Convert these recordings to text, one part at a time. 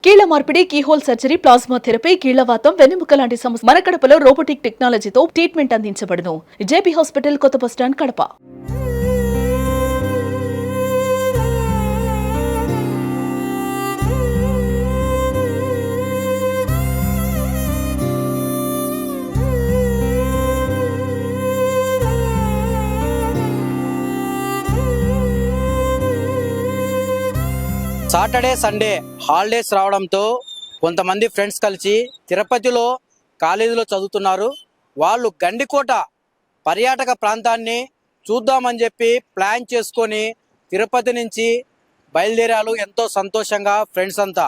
కీళ్ల మార్పిడి, keyhole surgery, plasma therapy, కీళ్లవాతం, వెన్నెముక లాంటి సమస్య మన కడపలో రోబోటిక్ టెక్నాలజీతో ట్రీట్మెంట్ అందించబడును. జేపీ హాస్పిటల్, కొత్త bus stand, Kadapa. Saturday Sunday holidays రావడంతో కొంతమంది ఫ్రెండ్స్ కలిసి తిరుపతిలో కాలేజీలో చదువుతున్నారు. వాళ్ళు గండికోట పర్యాటక ప్రాంతాన్ని చూద్దామని చెప్పి ప్లాన్ చేసుకొని తిరుపతి నుంచి బయలుదేరారు ఎంతో సంతోషంగా ఫ్రెండ్స్ అంతా.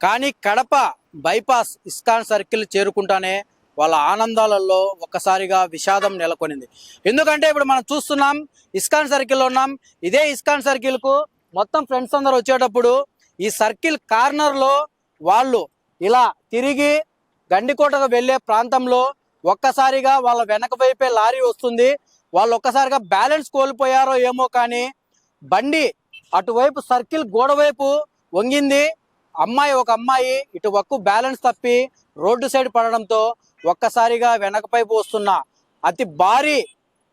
కానీ కడప బైపాస్ ఇస్కాన్ సర్కిల్ చేరుకుంటానే వాళ్ళ ఆనందాలలో ఒక్కసారిగా విషాదం నెలకొనింది. ఎందుకంటే ఇప్పుడు మనం చూస్తున్నాం, ఇస్కాన్ సర్కిల్లో ఉన్నాం. ఇదే ఇస్కాన్ సర్కిల్కు మొత్తం ఫ్రెండ్స్ అందరు వచ్చేటప్పుడు ఈ సర్కిల్ కార్నర్లో వాళ్ళు ఇలా తిరిగి గండికోటకు వెళ్ళే ప్రాంతంలో ఒక్కసారిగా వాళ్ళ వెనక వైపే లారీ వస్తుంది. వాళ్ళు ఒక్కసారిగా బ్యాలెన్స్ కోల్పోయారో ఏమో కానీ బండి అటువైపు సర్కిల్ గోడ వైపు వంగింది. ఒక అమ్మాయి ఇటు వక్కు బ్యాలెన్స్ తప్పి రోడ్డు సైడ్ పడడంతో ఒక్కసారిగా వెనక వైపు వస్తున్న అతి భారీ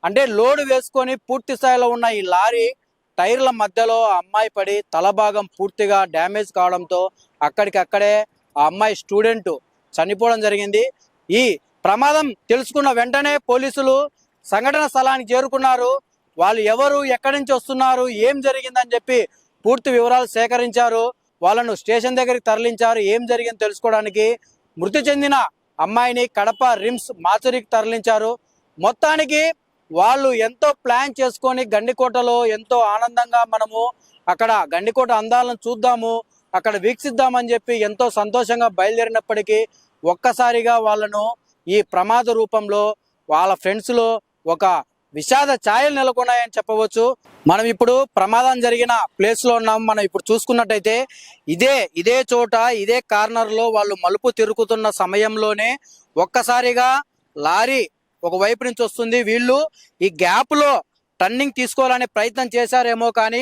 అంటే లోడ్ వేసుకొని పూర్తి స్థాయిలో ఉన్న ఈ లారీ టైర్ల మధ్యలో ఆ అమ్మాయి పడి తలభాగం పూర్తిగా డ్యామేజ్ కావడంతో అక్కడికక్కడే ఆ అమ్మాయి స్టూడెంట్ చనిపోవడం జరిగింది. ఈ ప్రమాదం తెలుసుకున్న వెంటనే పోలీసులు సంఘటన స్థలానికి చేరుకున్నారు. వాళ్ళు ఎవరు, ఎక్కడి నుంచి వస్తున్నారు, ఏం జరిగిందని చెప్పి పూర్తి వివరాలు సేకరించారు. వాళ్ళను స్టేషన్ దగ్గరికి తరలించారు. ఏం జరిగింది తెలుసుకోవడానికి మృతి చెందిన అమ్మాయిని కడప రిమ్స్ మార్చురీకి తరలించారు. మొత్తానికి వాళ్ళు ఎంతో ప్లాన్ చేసుకొని గండికోటలో ఎంతో ఆనందంగా మనము అక్కడ గండికోట అందాలను చూద్దాము, అక్కడ వీక్షిద్దామని చెప్పి ఎంతో సంతోషంగా బయలుదేరినప్పటికీ ఒక్కసారిగా వాళ్ళను ఈ ప్రమాద రూపంలో వాళ్ళ ఫ్రెండ్స్లో ఒక విషాద ఛాయలు నెలకొన్నాయని చెప్పవచ్చు. మనం ఇప్పుడు ప్రమాదం జరిగిన ప్లేస్లో ఉన్నాం. మనం ఇప్పుడు చూసుకున్నట్టయితే ఇదే చోట ఇదే కార్నర్లో వాళ్ళు మలుపు తిరుగుతున్న సమయంలోనే ఒక్కసారిగా లారీ ఒక వైపు నుంచి వస్తుంది. వీళ్ళు ఈ గ్యాప్ లో టర్నింగ్ తీసుకోవాలనే ప్రయత్నం చేశారేమో కానీ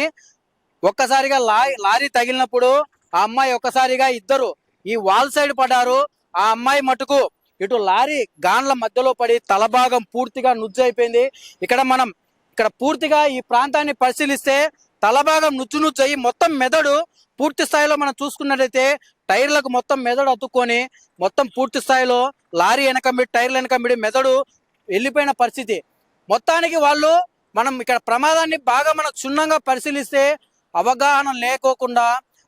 ఒక్కసారిగా లారీ తగిలినప్పుడు ఆ అమ్మాయి ఒక్కసారిగా ఇద్దరు ఈ వాల్ సైడ్ పడ్డారు. ఆ అమ్మాయి మటుకు ఇటు లారీ గాన్ల మధ్యలో పడి తలభాగం పూర్తిగా నుజ్జైపోయింది. ఇక్కడ పూర్తిగా ఈ ప్రాంతాన్ని పరిశీలిస్తే తలభాగం నుజ్జయి మొత్తం మెదడు పూర్తి స్థాయిలో మనం చూసుకున్నట్లయితే టైర్లకు మొత్తం మెదడు అతుక్కొని మొత్తం పూర్తి స్థాయిలో లారీ వెనకమిడి టైర్ల వెనకమిడి మెదడు వెళ్ళిపోయిన పరిస్థితి. మొత్తానికి వాళ్ళు మనం ఇక్కడ ప్రమాదాన్ని బాగా మనం క్షుణ్ణంగా పరిశీలిస్తే అవగాహన లేకోకుండా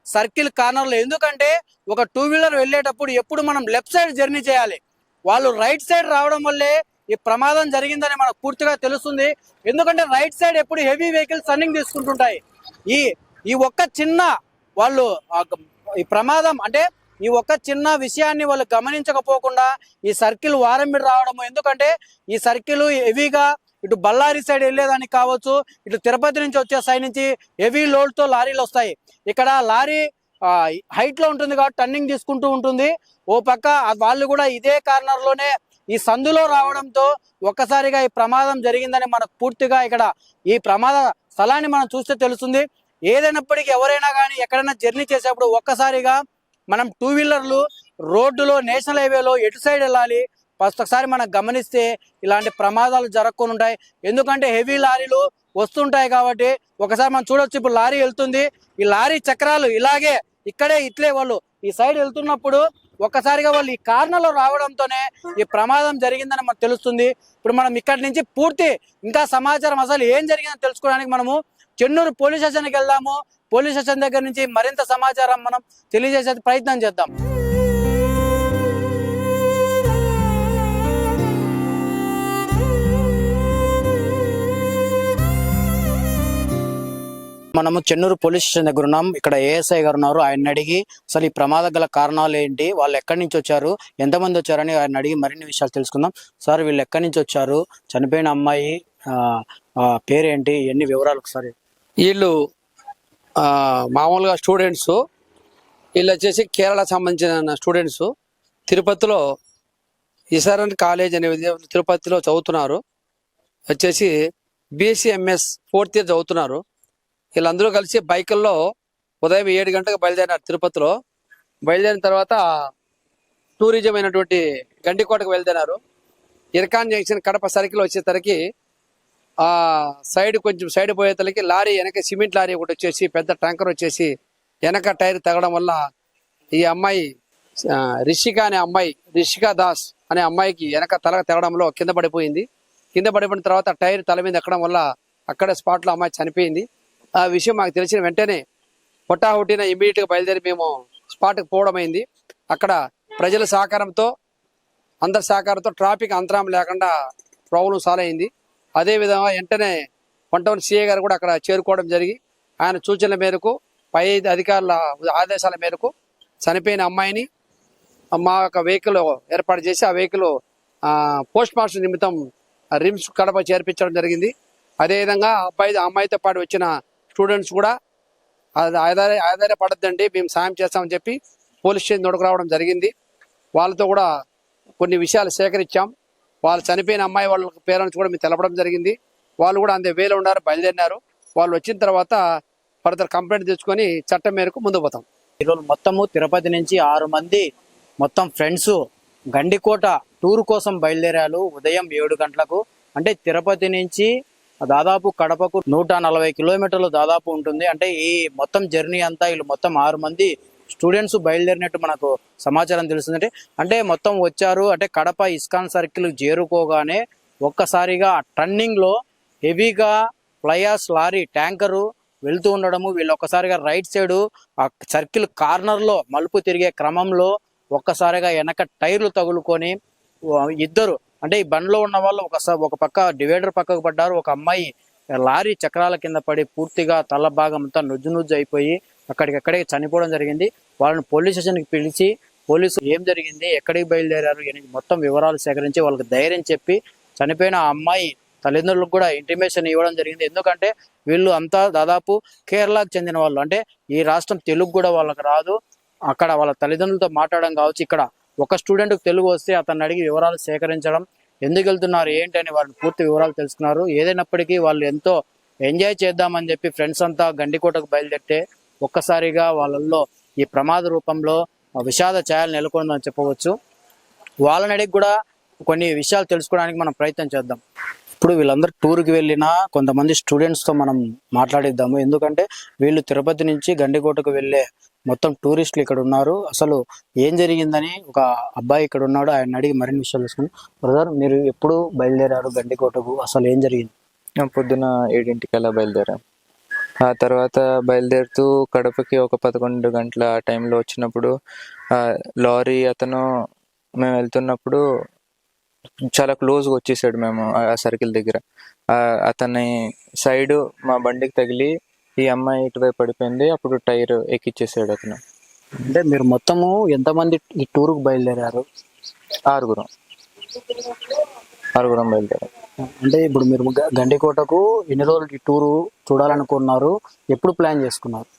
సర్కిల్ కార్నర్లో, ఎందుకంటే ఒక టూ వీలర్ వెళ్ళేటప్పుడు ఎప్పుడు మనం లెఫ్ట్ సైడ్ జర్నీ చేయాలి, వాళ్ళు రైట్ సైడ్ రావడం వల్లే ఈ ప్రమాదం జరిగిందని మనకు పూర్తిగా తెలుస్తుంది. ఎందుకంటే రైట్ సైడ్ ఎప్పుడు హెవీ వెహికల్స్ టర్నింగ్ తీసుకుంటుంటాయి. ఈ ఒక్క చిన్న వాళ్ళు ఈ ప్రమాదం అంటే ఈ ఒక్క చిన్న విషయాన్ని వాళ్ళు గమనించకపోకుండా ఈ సర్కిల్ వారంబిడి రావడము, ఎందుకంటే ఈ సర్కిల్ హెవీగా ఇటు బళ్ళారి సైడ్ వెళ్ళేదానికి కావచ్చు, ఇటు తిరుపతి నుంచి వచ్చే సైడ్ నుంచి హెవీ లోడ్తో లారీలు వస్తాయి. ఇక్కడ లారీ హైట్ లో ఉంటుంది కాబట్టి టర్నింగ్ తీసుకుంటూ ఉంటుంది. ఓ పక్క వాళ్ళు కూడా ఇదే కార్నర్లోనే ఈ సందులో రావడంతో ఒక్కసారిగా ఈ ప్రమాదం జరిగిందని మనకు పూర్తిగా ఇక్కడ ఈ ప్రమాద స్థలాన్ని మనం చూస్తే తెలుస్తుంది. ఏదైనప్పటికీ ఎవరైనా కానీ ఎక్కడైనా జర్నీ చేసేప్పుడు ఒక్కసారిగా మనం టూ వీలర్లు రోడ్డులో నేషనల్ హైవేలో ఎటు సైడ్ వెళ్ళాలి ఫస్ట్ ఒకసారి మనం గమనిస్తే ఇలాంటి ప్రమాదాలు జరగకుండా ఉంటాయి. ఎందుకంటే హెవీ లారీలు వస్తుంటాయి కాబట్టి ఒకసారి మనం చూడొచ్చు. ఇప్పుడు లారీ వెళ్తుంది, ఈ లారీ చక్రాలు ఇట్లే వాళ్ళు ఈ సైడ్ వెళ్తున్నప్పుడు ఒక్కసారిగా వాళ్ళు ఈ కార్నర్లో రావడంతోనే ఈ ప్రమాదం జరిగిందని మనకు తెలుస్తుంది. ఇప్పుడు మనం ఇక్కడి నుంచి పూర్తి ఇంకా సమాచారం అసలు ఏం జరిగిందని తెలుసుకోవడానికి మనము చెన్నూరు పోలీస్ స్టేషన్కి వెళ్దాము. పోలీస్ స్టేషన్ దగ్గర నుంచి మరింత సమాచారం మనం తెలియజేసే ప్రయత్నం చేద్దాం. మనము చెన్నూరు పోలీస్ స్టేషన్ దగ్గర ఉన్నాం. ఇక్కడ ఏఎస్ఐ గారు ఉన్నారు. ఆయన అడిగి అసలు ఈ ప్రమాదం గల కారణాలు ఏంటి, వాళ్ళు ఎక్కడి నుంచి వచ్చారు, ఎంతమంది వచ్చారని ఆయన అడిగి మరిన్ని విషయాలు తెలుసుకుందాం. సార్, వీళ్ళు ఎక్కడి నుంచి వచ్చారు, చనిపోయిన అమ్మాయి పేరేంటి, ఎన్ని వివరాలు ఒకసారి. వీళ్ళు మామూలుగా స్టూడెంట్స్, వీళ్ళు వచ్చేసి కేరళ సంబంధించిన స్టూడెంట్స్. తిరుపతిలో ఇసారన్ కాలేజ్ అనే తిరుపతిలో చదువుతున్నారు. వచ్చేసి బీఎస్సీ ఎంఎస్ 4th year చదువుతున్నారు. వీళ్ళందరూ కలిసి బైకుల్లో ఉదయం 7 గంటలకు బయలుదేరినారు తిరుపతిలో. బయలుదేరిన తర్వాత టూరిజం అయినటువంటి గండికోటకు వెళ్తున్నారు. ఇర్కాన్ జంక్షన్ కడప సర్కిల్ వచ్చేసరికి ఆ కొంచెం సైడ్ పోయేతలకి లారీ వెనక సిమెంట్ లారీ ఒకటి వచ్చేసి పెద్ద ట్యాంకర్ వచ్చేసి వెనక టైర్ తగడం వల్ల ఈ అమ్మాయి రిషికా దాస్ అనే అమ్మాయికి వెనక తల తెగడంలో కింద పడిపోయింది. కింద పడిపోయిన తర్వాత టైర్ తల మీద ఎక్కడం వల్ల అక్కడే స్పాట్ లో అమ్మాయి చనిపోయింది. ఆ విషయం మాకు తెలిసిన వెంటనే హుటాహుటిన ఇమీడియట్ గా బయలుదేరి మేము స్పాట్ కి పోవడం అయింది. అక్కడ ప్రజల సహకారంతో అందరి సహకారంతో ట్రాఫిక్ అంతరాయం లేకుండా ప్రాబ్లం సాల్వ్ అయింది. అదే విధంగా వెంటనే 1 సిఐ గారు కూడా అక్కడ చేరుకోవడం జరిగి ఆయన సూచనల మేరకు పై అధికారుల ఆదేశాల మేరకు చనిపోయిన అమ్మాయిని మా యొక్క వెహికల్ ఏర్పాటు చేసి ఆ వెహికల్ పోస్ట్ మార్టం నిమిత్తం రిమ్స్ కడప చేర్పించడం జరిగింది. అదేవిధంగా అమ్మాయితో పాటు వచ్చిన స్టూడెంట్స్ కూడా ఆధారపడద్దండి, మేము సాయం చేస్తామని చెప్పి పోలీస్ స్టేషన్ తోడుకు రావడం జరిగింది. వాళ్ళతో కూడా కొన్ని విషయాలు సేకరించాం. వాళ్ళు చనిపోయిన అమ్మాయి వాళ్ళ పేరెంట్స్ కూడా మేము తెలపడం జరిగింది. వాళ్ళు కూడా అంతే వేలో ఉన్నారు, బయలుదేరినారు. వాళ్ళు వచ్చిన తర్వాత ఫర్దర్ కంప్లైంట్ తెచ్చుకొని చట్టం మేరకు ముందు పోతాం. ఈరోజు మొత్తము తిరుపతి నుంచి 6 మంది మొత్తం ఫ్రెండ్స్ గండికోట టూర్ కోసం బయలుదేరారు ఉదయం 7 గంటలకు. అంటే తిరుపతి నుంచి దాదాపు కడపకు 140 కిలోమీటర్లు దాదాపు ఉంటుంది. అంటే ఈ మొత్తం జర్నీ అంతా వీళ్ళు మొత్తం 6 మంది స్టూడెంట్స్ బయలుదేరినట్టు మనకు సమాచారం తెలుస్తుంది. అంటే మొత్తం వచ్చారు. అంటే కడప ఇస్కాన్ సర్కిల్ చేరుకోగానే ఒక్కసారిగా టర్నింగ్ లో హెవీగా ఫ్లయాస్ లారీ ట్యాంకరు వెళ్తూ ఉండడము, వీళ్ళు ఒక్కసారిగా రైట్ సైడ్ ఆ సర్కిల్ కార్నర్ లో మలుపు తిరిగే క్రమంలో ఒక్కసారిగా వెనక టైర్లు తగులుకొని ఇద్దరు అంటే ఈ బండ్లో ఉన్న వాళ్ళు ఒక పక్క డివైడర్ పక్కకు పడ్డారు. ఒక అమ్మాయి లారీ చక్రాల కింద పడి పూర్తిగా తల భాగం అంతా నుజ్జు అయిపోయి అక్కడికక్కడే చనిపోవడం జరిగింది. వాళ్ళని పోలీస్ స్టేషన్కి పిలిచి పోలీసు ఏం జరిగింది, ఎక్కడికి బయలుదేరారు మొత్తం వివరాలు సేకరించి వాళ్ళకి ధైర్యం చెప్పి చనిపోయిన ఆ అమ్మాయి తల్లిదండ్రులకు కూడా ఇంటిమేషన్ ఇవ్వడం జరిగింది. ఎందుకంటే వీళ్ళు అంతా దాదాపు కేరళకు చెందిన వాళ్ళు. అంటే ఈ రాష్ట్రం తెలుగు కూడా వాళ్ళకి రాదు. అక్కడ వాళ్ళ తల్లిదండ్రులతో మాట్లాడడం కావచ్చు. ఇక్కడ ఒక స్టూడెంట్కి తెలుగు వస్తే అతన్ని అడిగి వివరాలు సేకరించడం, ఎందుకు వెళ్తున్నారు ఏంటి అని వారిని పూర్తి వివరాలు తెలుసుకున్నారు. ఏదైనప్పటికీ వాళ్ళు ఎంతో ఎంజాయ్ చేద్దామని చెప్పి ఫ్రెండ్స్ అంతా గండికోటకు బయలుదేరితే ఒక్కసారిగా వాళ్ళల్లో ఈ ప్రమాద రూపంలో విషాద ఛాయలు నెలకొందని చెప్పవచ్చు. వాళ్ళని అడిగి కూడా కొన్ని విషయాలు తెలుసుకోవడానికి మనం ప్రయత్నం చేద్దాం. ఇప్పుడు వీళ్ళందరూ టూర్కి వెళ్ళినా కొంతమంది స్టూడెంట్స్తో మనం మాట్లాడిద్దాము. ఎందుకంటే వీళ్ళు తిరుపతి నుంచి గండికోటకు వెళ్ళే మొత్తం టూరిస్టులు ఇక్కడ ఉన్నారు. అసలు ఏం జరిగిందని ఒక అబ్బాయి ఇక్కడ ఉన్నాడు, ఆయన అడిగి మరిన్ని విషయాలు తెలుసుకుని. బ్రదర్, మీరు ఎప్పుడు బయలుదేరారు గండికోటకు, అసలు ఏం జరిగింది? పొద్దున 7ంటికి అలా బయలుదేరాం. ఆ తర్వాత బయలుదేరుతూ కడపకి ఒక 11 గంటల ఆ టైంలో వచ్చినప్పుడు లారీ అతను మేము వెళ్తున్నప్పుడు చాలా క్లోజ్గా వచ్చేసాడు. మేము ఆ సర్కిల్ దగ్గర అతని సైడ్ మా బండికి తగిలి ఈ అమ్మాయి ఇటువైపు పడిపోయింది. అప్పుడు టైర్ ఎక్కిచ్చేసాడు అతను. అంటే మీరు మొత్తము ఎంతమంది ఈ టూర్కు బయలుదేరారు? ఆరుగురం బయలుదేరారు. అంటే ఇప్పుడు మీరు గండికోటకు ఎన్ని రోజులు ఈ టూరు చూడాలనుకున్నారు, ఎప్పుడు ప్లాన్ చేసుకున్నారు?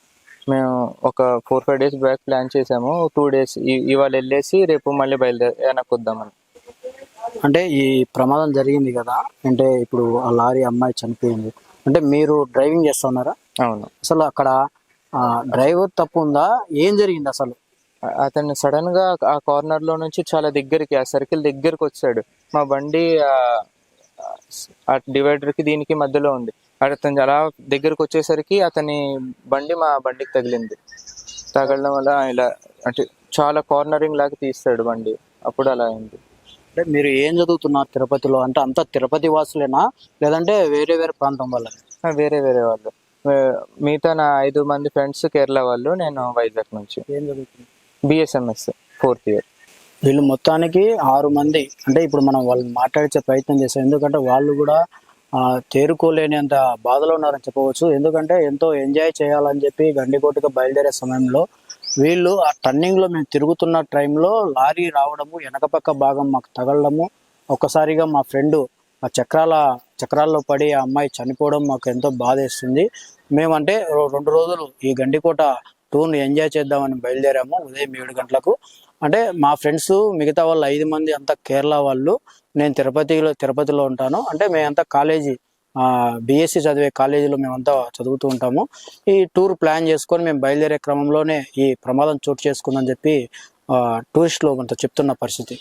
మేము ఒక 4-5 డేస్ బ్యాక్ ప్లాన్ చేసాము. 2 డేస్ ఇవాళ వెళ్ళేసి రేపు మళ్ళీ వెనక్కి వద్దామని. అంటే ఈ ప్రమాదం జరిగింది కదా, అంటే ఇప్పుడు ఆ లారీ అమ్మాయి చనిపోయింది, అంటే మీరు డ్రైవింగ్ చేస్తున్నారా? అవును. అసలు అక్కడ డ్రైవర్ తప్పు ఉందా, ఏం జరిగింది అసలు? అతను సడన్ గా ఆ కార్నర్ లో నుంచి చాలా దగ్గరికి, ఆ సర్కిల్ దగ్గరికి వచ్చాడు. మా బండి ఆ డివైడర్ కి దీనికి మధ్యలో ఉంది. అతను అలా దగ్గరకు వచ్చేసరికి అతని బండి మా బండికి తగిలింది. తగలడం వల్ల ఇలా అంటే చాలా కార్నరింగ్ లాగా తీస్తాడు బండి, అప్పుడు అలా అయింది. అంటే మీరు ఏం చదువుతున్నారు తిరుపతిలో? అంటే అంతా తిరుపతి వాసులేనా లేదంటే వేరే వేరే ప్రాంతం వాళ్ళ? వేరే వాళ్ళు. మిగతా నా 5 మంది ఫ్రెండ్స్ కేరళ వాళ్ళు, నేను వైజాగ్ నుంచి. ఏం చదువుతున్నారు? BSMS 4th year. వీళ్ళు మొత్తానికి 6 మంది. అంటే ఇప్పుడు మనం వాళ్ళని మాట్లాడించే ప్రయత్నం చేస్తాం, ఎందుకంటే వాళ్ళు కూడా తేరుకోలేనంత బాధలో ఉన్నారని చెప్పవచ్చు. ఎందుకంటే ఎంతో ఎంజాయ్ చేయాలని చెప్పి గండికోటకు బయలుదేరే సమయంలో వీళ్ళు ఆ టర్నింగ్ లో మేము తిరుగుతున్న టైంలో లారీ రావడము, వెనక పక్క భాగం మాకు తగలడము, ఒక్కసారిగా మా ఫ్రెండ్ ఆ చక్రాల్లో పడి ఆ అమ్మాయి చనిపోవడం మాకు ఎంతో బాధేస్తుంది. మేమంటే 2 రోజులు ఈ గండికోట టూర్ని ఎంజాయ్ చేద్దామని బయలుదేరాము ఉదయం 7 గంటలకు. అంటే మా ఫ్రెండ్స్ మిగతా వాళ్ళు 5 మంది అంతా కేరళ వాళ్ళు, నేను తిరుపతిలో ఉంటాను. అంటే మేమంతా కాలేజీ బీఎస్సీ చదివే కాలేజీలో మేమంతా చదువుతూ ఉంటాము. ఈ టూర్ ప్లాన్ చేసుకొని మేము బయలుదేరే క్రమంలోనే ఈ ప్రమాదం చోటు చేసుకుందని చెప్పి టూరిస్టులు మనతో చెప్తున్న పరిస్థితి.